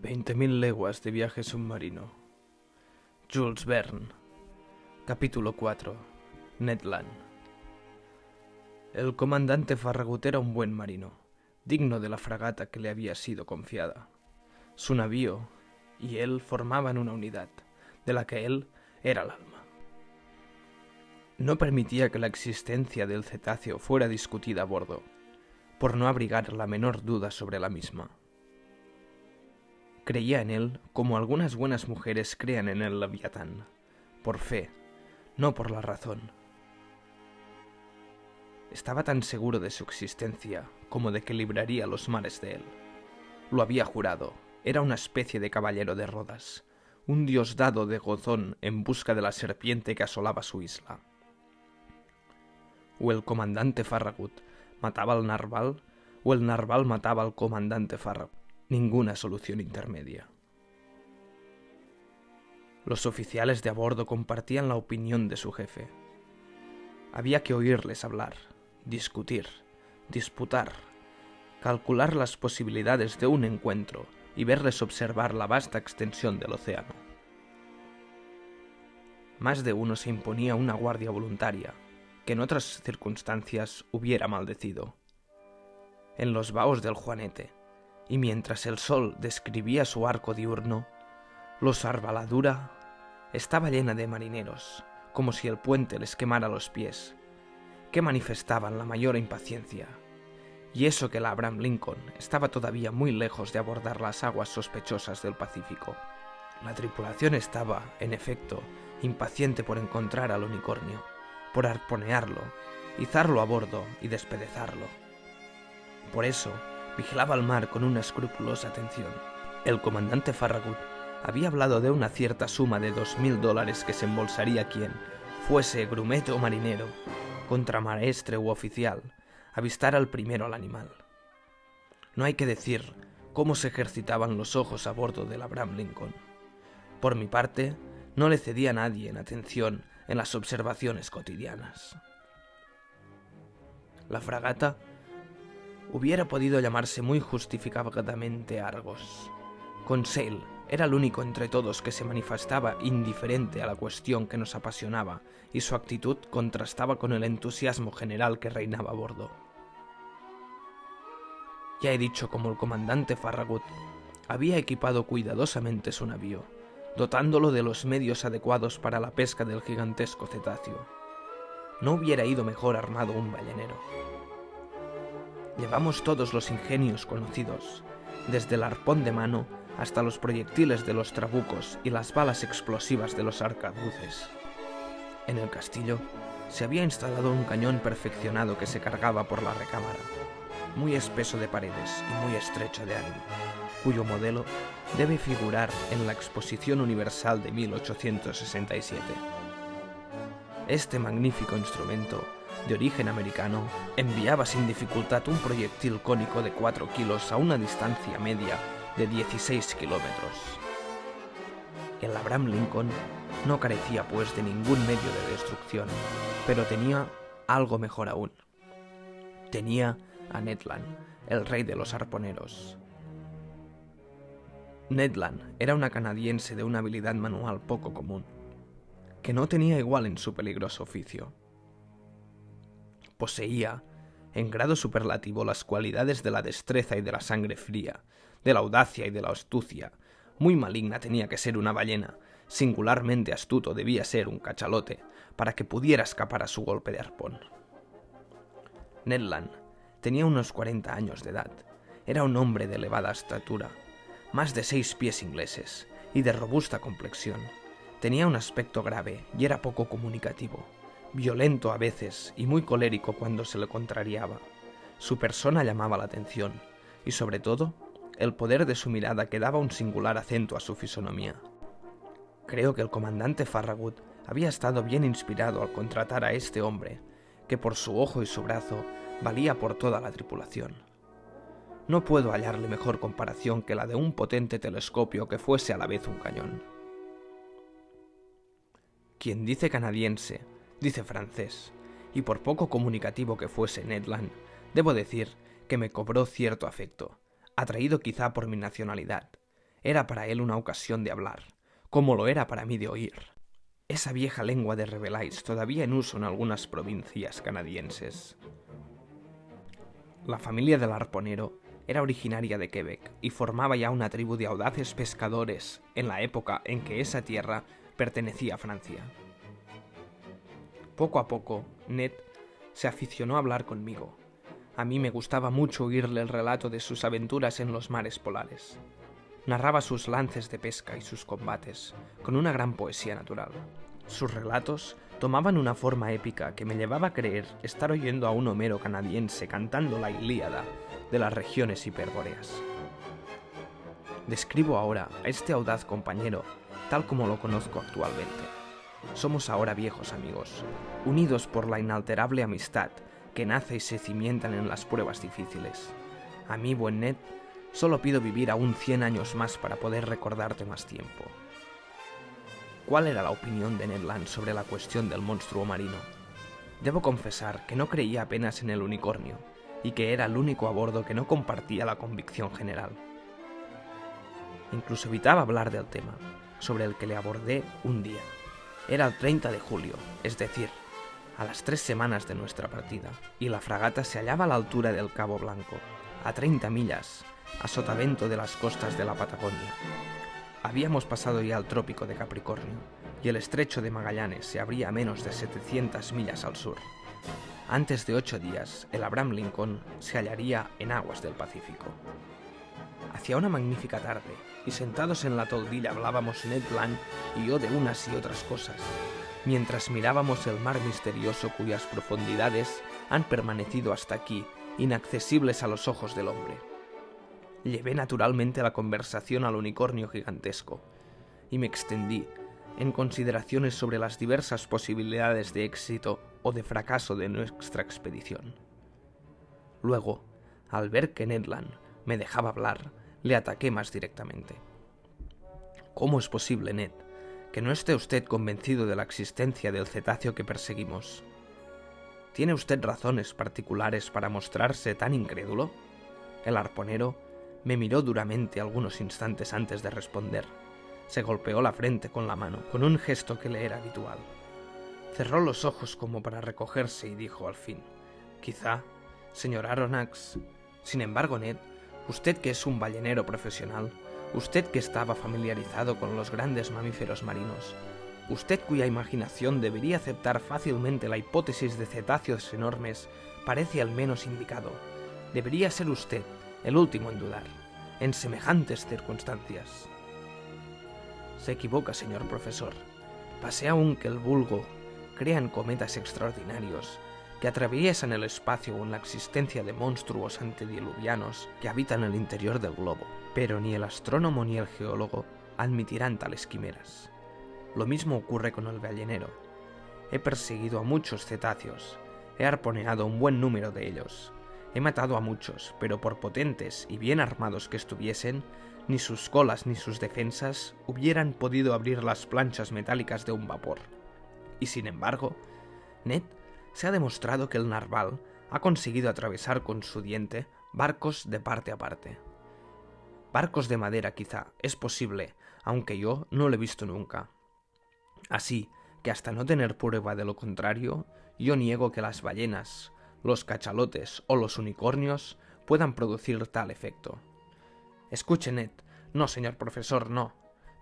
20.000 leguas de viaje submarino. Jules Verne. Capítulo 4. Ned Land. El comandante Farragut era un buen marino, digno de la fragata que le había sido confiada. Su navío y él formaban una unidad, de la que él era el alma. No permitía que la existencia del cetáceo fuera discutida a bordo, por no abrigar la menor duda sobre la misma. Creía en él como algunas buenas mujeres crean en el Leviatán, por fe, no por la razón. Estaba tan seguro de su existencia como de que libraría los mares de él. Lo había jurado, era una especie de caballero de Rodas, un diosdado de Gozón en busca de la serpiente que asolaba su isla. O el comandante Farragut mataba al narval, o el narval mataba al comandante Farragut. Ninguna solución intermedia. Los oficiales de a bordo compartían la opinión de su jefe. Había que oírles hablar, discutir, disputar, calcular las posibilidades de un encuentro y verles observar la vasta extensión del océano. Más de uno se imponía una guardia voluntaria, que en otras circunstancias hubiera maldecido. En los baos del Juanete, y mientras el sol describía su arco diurno, los Arbaladura estaba llena de marineros, como si el puente les quemara los pies, que manifestaban la mayor impaciencia, y eso que la Abraham Lincoln estaba todavía muy lejos de abordar las aguas sospechosas del Pacífico. La tripulación estaba, en efecto, impaciente por encontrar al unicornio, por arponearlo, izarlo a bordo y despedezarlo. Por eso, vigilaba el mar con una escrupulosa atención. El comandante Farragut había hablado de una cierta suma de $2.000 que se embolsaría quien, fuese grumete o marinero, contramaestre u oficial, avistara al primero al animal. No hay que decir cómo se ejercitaban los ojos a bordo del Abraham Lincoln. Por mi parte, no le cedía a nadie en atención en las observaciones cotidianas. La fragata hubiera podido llamarse muy justificadamente Argos. Conseil era el único entre todos que se manifestaba indiferente a la cuestión que nos apasionaba, y su actitud contrastaba con el entusiasmo general que reinaba a bordo. Ya he dicho cómo el comandante Farragut había equipado cuidadosamente su navío, dotándolo de los medios adecuados para la pesca del gigantesco cetáceo. No hubiera ido mejor armado un ballenero. Llevamos todos los ingenios conocidos, desde el arpón de mano hasta los proyectiles de los trabucos y las balas explosivas de los arcabuces. En el castillo se había instalado un cañón perfeccionado que se cargaba por la recámara, muy espeso de paredes y muy estrecho de ánimo, cuyo modelo debe figurar en la Exposición Universal de 1867. Este magnífico instrumento, de origen americano, enviaba sin dificultad un proyectil cónico de 4 kilos a una distancia media de 16 kilómetros. El Abraham Lincoln no carecía pues de ningún medio de destrucción, pero tenía algo mejor aún. Tenía a Ned Land, el rey de los arponeros. Ned Land era una canadiense de una habilidad manual poco común, que no tenía igual en su peligroso oficio. Poseía, en grado superlativo, las cualidades de la destreza y de la sangre fría, de la audacia y de la astucia. Muy maligna tenía que ser una ballena, singularmente astuto debía ser un cachalote, para que pudiera escapar a su golpe de arpón. Ned Land tenía unos 40 años de edad, era un hombre de elevada estatura, más de 6 pies ingleses, y de robusta complexión. Tenía un aspecto grave y era poco comunicativo, violento a veces y muy colérico cuando se le contrariaba. Su persona llamaba la atención, y sobre todo, el poder de su mirada que daba un singular acento a su fisonomía. Creo que el comandante Farragut había estado bien inspirado al contratar a este hombre, que por su ojo y su brazo valía por toda la tripulación. No puedo hallarle mejor comparación que la de un potente telescopio que fuese a la vez un cañón. Quien dice canadiense, dice francés, y por poco comunicativo que fuese Ned Land, debo decir que me cobró cierto afecto, atraído quizá por mi nacionalidad, era para él una ocasión de hablar, como lo era para mí de oír. Esa vieja lengua de Rabelais todavía en uso en algunas provincias canadienses. La familia del arponero era originaria de Quebec y formaba ya una tribu de audaces pescadores en la época en que esa tierra pertenecía a Francia. Poco a poco, Ned se aficionó a hablar conmigo. A mí me gustaba mucho oírle el relato de sus aventuras en los mares polares. Narraba sus lances de pesca y sus combates, con una gran poesía natural. Sus relatos tomaban una forma épica que me llevaba a creer estar oyendo a un Homero canadiense cantando la Ilíada de las regiones hiperbóreas. Describo ahora a este audaz compañero tal como lo conozco actualmente. Somos ahora viejos amigos, unidos por la inalterable amistad que nace y se cimientan en las pruebas difíciles. A mí, buen Ned, solo pido vivir aún 100 años más para poder recordarte más tiempo. ¿Cuál era la opinión de Ned Land sobre la cuestión del monstruo marino? Debo confesar que no creía apenas en el unicornio, y que era el único a bordo que no compartía la convicción general. Incluso evitaba hablar del tema, sobre el que le abordé un día. Era el 30 de julio, es decir, a las 3 semanas de nuestra partida, y la fragata se hallaba a la altura del Cabo Blanco, a 30 millas, a sotavento de las costas de la Patagonia. Habíamos pasado ya el trópico de Capricornio, y el estrecho de Magallanes se abría a menos de 700 millas al sur. Antes de 8 días, el Abraham Lincoln se hallaría en aguas del Pacífico. Hacía una magnífica tarde, y sentados en la toldilla hablábamos Ned Land y yo de unas y otras cosas, mientras mirábamos el mar misterioso cuyas profundidades han permanecido hasta aquí, inaccesibles a los ojos del hombre. Llevé naturalmente la conversación al unicornio gigantesco, y me extendí en consideraciones sobre las diversas posibilidades de éxito o de fracaso de nuestra expedición. Luego, al ver que Ned Land me dejaba hablar, le ataqué más directamente. ¿Cómo es posible, Ned, que no esté usted convencido de la existencia del cetáceo que perseguimos? ¿Tiene usted razones particulares para mostrarse tan incrédulo? El arponero me miró duramente algunos instantes antes de responder. Se golpeó la frente con la mano, con un gesto que le era habitual. Cerró los ojos como para recogerse y dijo al fin: «Quizá, señor Aronnax. Sin embargo, Ned, usted que es un ballenero profesional, usted que estaba familiarizado con los grandes mamíferos marinos, usted cuya imaginación debería aceptar fácilmente la hipótesis de cetáceos enormes, parece al menos indicado. Debería ser usted el último en dudar, en semejantes circunstancias». Se equivoca, señor profesor. Pasé aún que el vulgo crean cometas extraordinarios que atraviesan el espacio o en la existencia de monstruos antediluvianos que habitan el interior del globo, pero ni el astrónomo ni el geólogo admitirán tales quimeras. Lo mismo ocurre con el ballenero. He perseguido a muchos cetáceos, he arponeado un buen número de ellos, he matado a muchos, pero por potentes y bien armados que estuviesen, ni sus colas ni sus defensas hubieran podido abrir las planchas metálicas de un vapor. Y sin embargo, Ned, se ha demostrado que el narval ha conseguido atravesar con su diente barcos de parte a parte. Barcos de madera quizá, es posible, aunque yo no lo he visto nunca. Así que hasta no tener prueba de lo contrario, yo niego que las ballenas, los cachalotes o los unicornios puedan producir tal efecto. Escuche, Ned. No, señor profesor, no.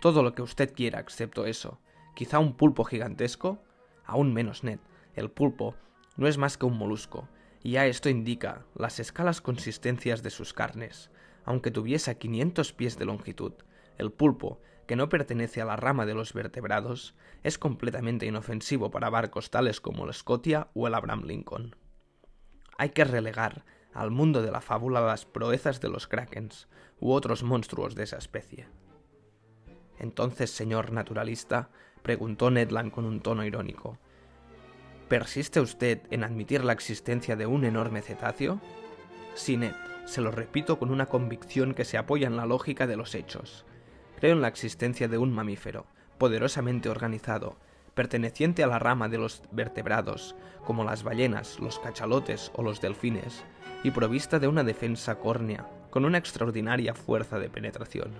Todo lo que usted quiera excepto eso. Quizá un pulpo gigantesco. Aún menos, Ned. El pulpo no es más que un molusco, y ya esto indica las escalas consistencias de sus carnes. Aunque tuviese 500 pies de longitud, el pulpo, que no pertenece a la rama de los vertebrados, es completamente inofensivo para barcos tales como el Scotia o el Abraham Lincoln. Hay que relegar al mundo de la fábula las proezas de los krakens u otros monstruos de esa especie. Entonces, señor naturalista, preguntó Ned Land con un tono irónico, ¿persiste usted en admitir la existencia de un enorme cetáceo? Sí, Ned, se lo repito con una convicción que se apoya en la lógica de los hechos. Creo en la existencia de un mamífero, poderosamente organizado, perteneciente a la rama de los vertebrados, como las ballenas, los cachalotes o los delfines, y provista de una defensa córnea, con una extraordinaria fuerza de penetración.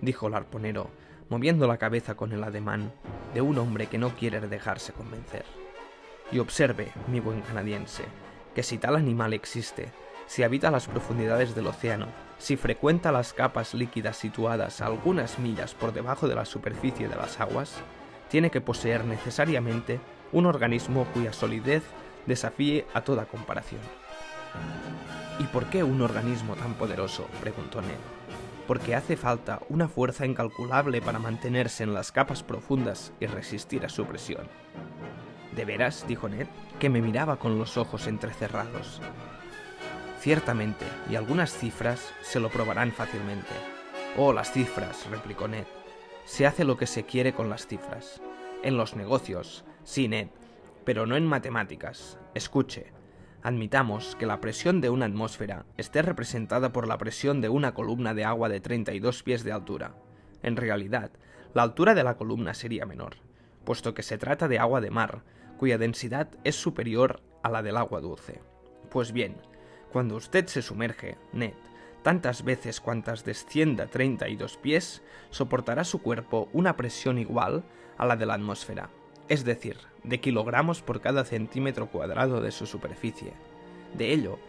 Dijo el arponero, moviendo la cabeza con el ademán de un hombre que no quiere dejarse convencer. Y observe, mi buen canadiense, que si tal animal existe, si habita las profundidades del océano, si frecuenta las capas líquidas situadas a algunas millas por debajo de la superficie de las aguas, tiene que poseer necesariamente un organismo cuya solidez desafíe a toda comparación. ¿Y por qué un organismo tan poderoso?, preguntó Ned. Porque hace falta una fuerza incalculable para mantenerse en las capas profundas y resistir a su presión. ¿De veras?, dijo Ned, que me miraba con los ojos entrecerrados. Ciertamente, y algunas cifras se lo probarán fácilmente. Oh, las cifras, replicó Ned. Se hace lo que se quiere con las cifras. En los negocios, sí, Ned, pero no en matemáticas. Escuche. Admitamos que la presión de una atmósfera esté representada por la presión de una columna de agua de 32 pies de altura. En realidad, la altura de la columna sería menor, puesto que se trata de agua de mar, cuya densidad es superior a la del agua dulce. Pues bien, cuando usted se sumerge, Ned, tantas veces cuantas descienda 32 pies, soportará su cuerpo una presión igual a la de la atmósfera, es decir, de kilogramos por cada centímetro cuadrado de su superficie. De ello,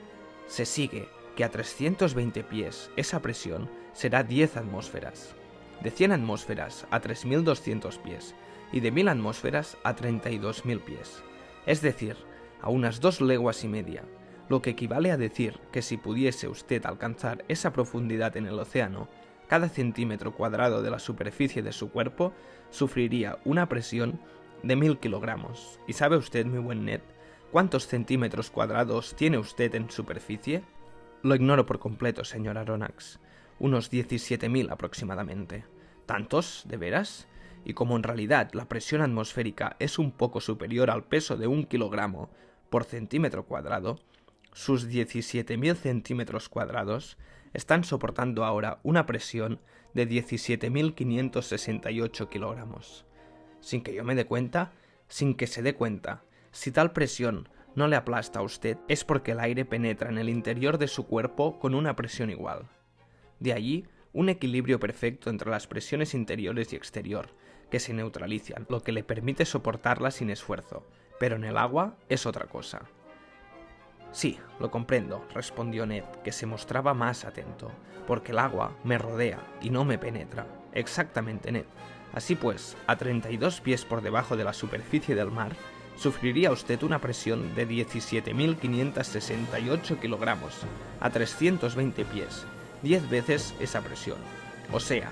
se sigue que a 320 pies esa presión será 10 atmósferas, de 100 atmósferas a 3.200 pies y de 1.000 atmósferas a 32.000 pies, es decir, a unas 2 leguas y media, lo que equivale a decir que si pudiese usted alcanzar esa profundidad en el océano, cada centímetro cuadrado de la superficie de su cuerpo sufriría una presión de 1.000 kilogramos. ¿Y sabe usted, mi buen Ned, cuántos centímetros cuadrados tiene usted en superficie? Lo ignoro por completo, señor Aronnax. Unos 17.000 aproximadamente. ¿Tantos, de veras? Y como en realidad la presión atmosférica es un poco superior al peso de 1 kilogramo por centímetro cuadrado, sus 17.000 centímetros cuadrados están soportando ahora una presión de 17.568 kilogramos. Sin que yo me dé cuenta, sin que se dé cuenta, si tal presión no le aplasta a usted, es porque el aire penetra en el interior de su cuerpo con una presión igual. De allí, un equilibrio perfecto entre las presiones interiores y exterior, que se neutralizan, lo que le permite soportarla sin esfuerzo, pero en el agua es otra cosa. Sí, lo comprendo, respondió Ned, que se mostraba más atento, porque el agua me rodea y no me penetra. Exactamente, Ned. Así pues, a 32 pies por debajo de la superficie del mar, sufriría usted una presión de 17.568 kilogramos, a 320 pies, 10 veces esa presión, o sea,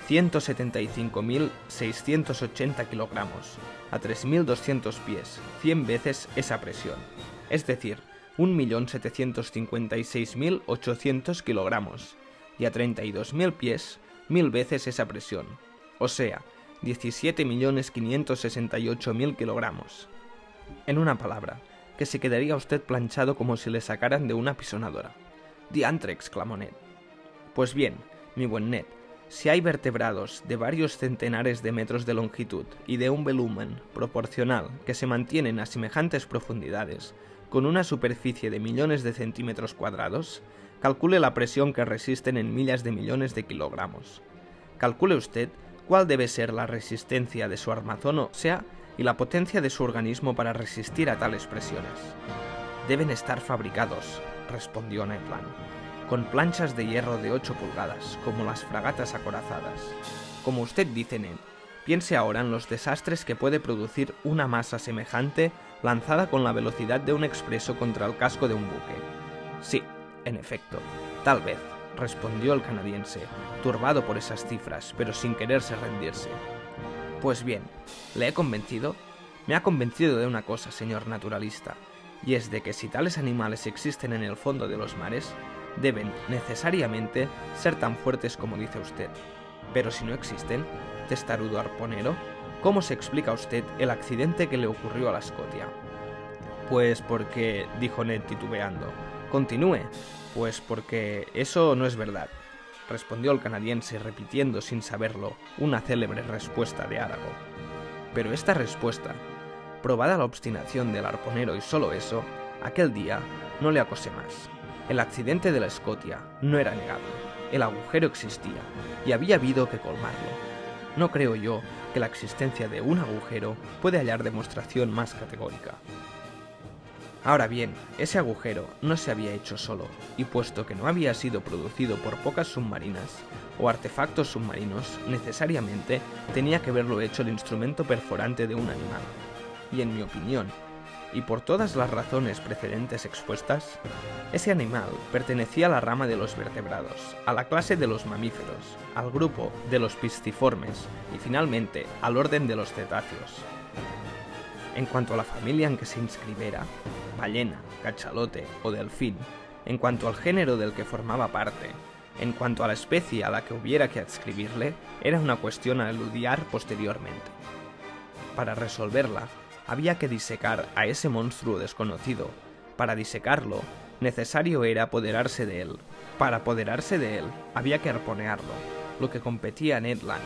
175.680 kilogramos, a 3.200 pies, 100 veces esa presión, es decir, 1.756.800 kilogramos, y a 32.000 pies, 1.000 veces esa presión, o sea, 17.568.000 kilogramos. En una palabra, que se quedaría usted planchado como si le sacaran de una pisonadora. ¡Diantre!, exclamó Ned. Pues bien, mi buen Ned, si hay vertebrados de varios centenares de metros de longitud y de un volumen proporcional que se mantienen a semejantes profundidades, con una superficie de millones de centímetros cuadrados, calcule la presión que resisten en millas de millones de kilogramos. Calcule usted cuál debe ser la resistencia de su armazón ósea y la potencia de su organismo para resistir a tales presiones. Deben estar fabricados, respondió Ned Land, con planchas de hierro de 8 pulgadas, como las fragatas acorazadas. Como usted dice, Ned, piense ahora en los desastres que puede producir una masa semejante lanzada con la velocidad de un expreso contra el casco de un buque. Sí, en efecto, tal vez, respondió el canadiense, turbado por esas cifras, pero sin quererse rendirse. Pues bien, ¿le he convencido? Me ha convencido de una cosa, señor naturalista, y es de que si tales animales existen en el fondo de los mares, deben necesariamente ser tan fuertes como dice usted. Pero si no existen, testarudo arponero, ¿cómo se explica a usted el accidente que le ocurrió a la Scotia? Pues porque, dijo Ned titubeando. Continúe. Pues porque eso no es verdad, respondió el canadiense repitiendo sin saberlo una célebre respuesta de Arago. Pero esta respuesta, probada la obstinación del arponero y solo eso, aquel día no le acosé más. El accidente de la Scotia no era negable. El agujero existía, y había habido que colmarlo. No creo yo que la existencia de un agujero puede hallar demostración más categórica. Ahora bien, ese agujero no se había hecho solo, y puesto que no había sido producido por pocas submarinas o artefactos submarinos, necesariamente tenía que haberlo hecho el instrumento perforante de un animal. Y en mi opinión, y por todas las razones precedentes expuestas, ese animal pertenecía a la rama de los vertebrados, a la clase de los mamíferos, al grupo de los pisciformes y finalmente al orden de los cetáceos. En cuanto a la familia en que se inscribiera, ballena, cachalote o delfín, en cuanto al género del que formaba parte, en cuanto a la especie a la que hubiera que adscribirle, era una cuestión a eludiar posteriormente. Para resolverla, había que disecar a ese monstruo desconocido. Para disecarlo, necesario era apoderarse de él. Para apoderarse de él, había que arponearlo, lo que competía a Ned Land.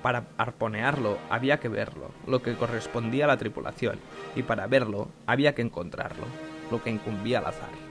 Para arponearlo había que verlo, lo que correspondía a la tripulación, y para verlo había que encontrarlo, lo que incumbía al azar.